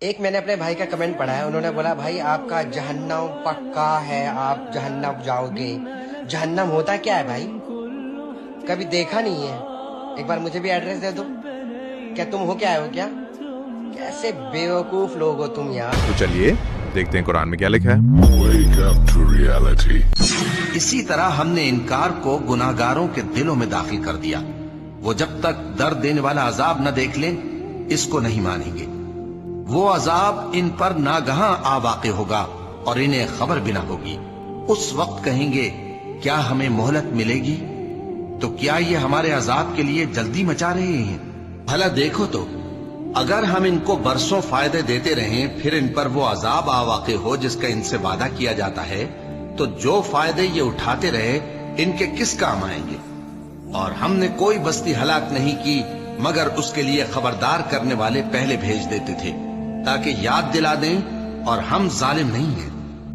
ایک میں نے اپنے بھائی کا کمنٹ پڑھا ہے، انہوں نے بولا بھائی آپ کا جہنم پکا ہے، آپ جہنم جاؤ گے۔ جہنم ہوتا کیا ہے بھائی؟ کبھی دیکھا نہیں ہے، ایک بار مجھے بھی ایڈریس دے دو۔ کیا تم ہو کیا ہو کیا؟ کیسے بیوقوف لوگ ہو تم یار۔ تو چلیے دیکھتے ہیں قرآن میں کیا لکھا ہے۔ Wake up to reality. اسی طرح ہم نے انکار کو گناہگاروں کے دلوں میں داخل کر دیا، وہ جب تک درد دینے والا عذاب نہ دیکھ لیں اس کو نہیں مانیں گے۔ وہ عذاب ان پر ناگہاں آ واقع ہوگا اور انہیں خبر بھی نہ ہوگی۔ اس وقت کہیں گے کیا ہمیں مہلت ملے گی؟ تو کیا یہ ہمارے عذاب کے لیے جلدی مچا رہے ہیں؟ بھلا دیکھو تو اگر ہم ان کو برسوں فائدے دیتے رہیں پھر ان پر وہ عذاب آ واقع ہو جس کا ان سے وعدہ کیا جاتا ہے، تو جو فائدے یہ اٹھاتے رہے ان کے کس کام آئیں گے؟ اور ہم نے کوئی بستی ہلاک نہیں کی مگر اس کے لیے خبردار کرنے والے پہلے بھیج دیتے تھے تاکہ یاد دلا دیں، اور ہم ظالم نہیں ہیں۔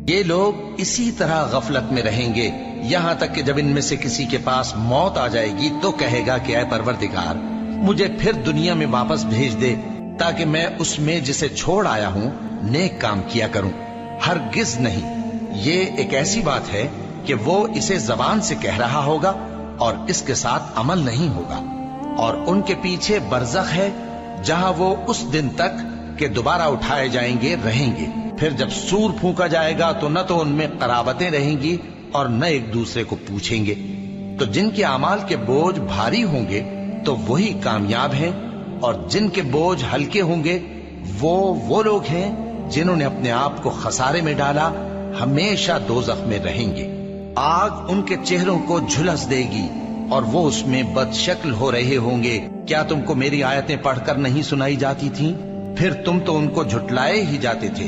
یہ لوگ اسی طرح غفلت میں رہیں گے یہاں تک کہ جب ان میں سے کسی کے پاس موت آ جائے گی تو کہے گا کہ اے پروردگار مجھے پھر دنیا میں واپس بھیج دے تاکہ میں اس میں جسے چھوڑ آیا ہوں نیک کام کیا کروں۔ ہرگز نہیں، یہ ایک ایسی بات ہے کہ وہ اسے زبان سے کہہ رہا ہوگا اور اس کے ساتھ عمل نہیں ہوگا۔ اور ان کے پیچھے برزخ ہے جہاں وہ اس دن تک کہ دوبارہ اٹھائے جائیں گے رہیں گے۔ پھر جب سور پھونکا جائے گا تو نہ تو ان میں قرابتیں رہیں گی اور نہ ایک دوسرے کو پوچھیں گے۔ تو جن کے اعمال کے بوجھ بھاری ہوں گے تو وہی کامیاب ہیں، اور جن کے بوجھ ہلکے ہوں گے وہ لوگ ہیں جنہوں نے اپنے آپ کو خسارے میں ڈالا، ہمیشہ دوزخ میں رہیں گے۔ آگ ان کے چہروں کو جھلس دے گی اور وہ اس میں بد شکل ہو رہے ہوں گے۔ کیا تم کو میری آیتیں پڑھ کر نہیں سنائی جاتی تھیں؟ پھر تم تو ان کو جھٹلائے ہی جاتے تھے۔